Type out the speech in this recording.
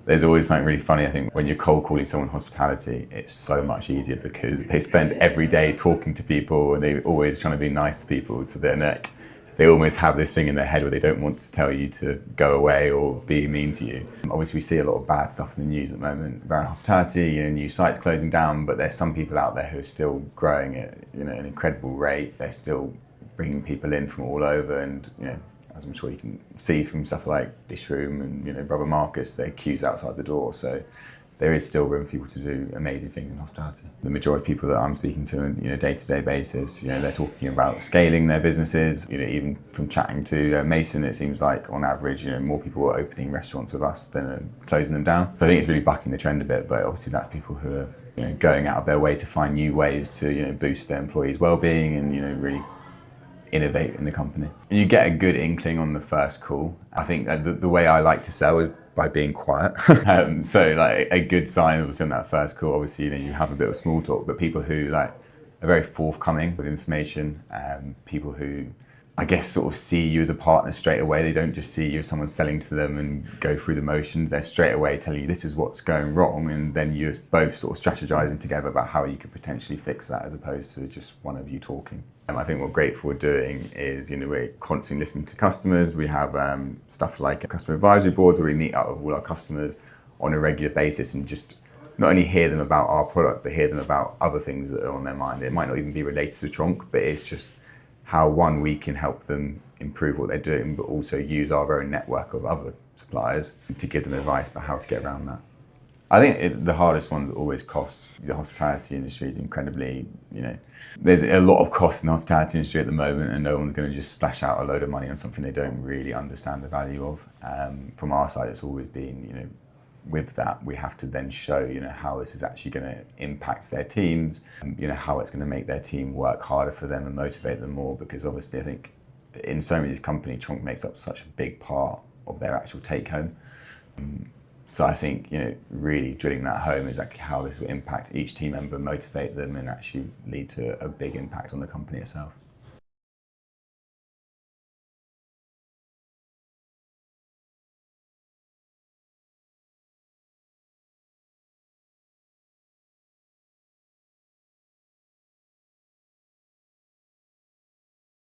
There's always something really funny, I think, when you're cold calling someone hospitality, it's so much easier because they spend every day talking to people and they're always trying to be nice to people. So they almost have this thing in their head where they don't want to tell you to go away or be mean to you. Obviously, we see a lot of bad stuff in the news at the moment around hospitality, new sites closing down, but there's some people out there who are still growing at an incredible rate. They're still bringing people in from all over, and as I'm sure you can see from stuff like Dish Room and Brother Marcus, there are queues outside the door. So there is still room for people to do amazing things in hospitality. The majority of people that I'm speaking to on day-to-day basis, they're talking about scaling their businesses. Even from chatting to Mason, it seems like on average, more people are opening restaurants with us than are closing them down. So I think it's really bucking the trend a bit, but obviously that's people who are going out of their way to find new ways to boost their employees' well-being and really innovate in the company. And you get a good inkling on the first call. I think the way I like to sell is by being quiet. So like a good sign of on that first call, obviously you have a bit of small talk, but people who are very forthcoming with information, people who I guess sort of see you as a partner straight away. They don't just see you as someone selling to them and go through the motions. They're straight away telling you this is what's going wrong, and then you're both sort of strategizing together about how you could potentially fix that, as opposed to just one of you talking. I think what Grateful are doing is, we're constantly listening to customers. We have stuff like customer advisory boards where we meet up with all our customers on a regular basis and just not only hear them about our product, but hear them about other things that are on their mind. It might not even be related to Tronc, but it's just how we can help them improve what they're doing, but also use our own network of other suppliers to give them advice about how to get around that. I think the hardest one's always cost. The hospitality industry is incredibly, there's a lot of cost in the hospitality industry at the moment, and no one's going to just splash out a load of money on something they don't really understand the value of. From our side, it's always been, with that, we have to then show, how this is actually going to impact their teams, how it's going to make their team work harder for them and motivate them more, because obviously I think in so many of these companies, Tronc makes up such a big part of their actual take home. So I think, really drilling that home exactly how this will impact each team member, motivate them, and actually lead to a big impact on the company itself.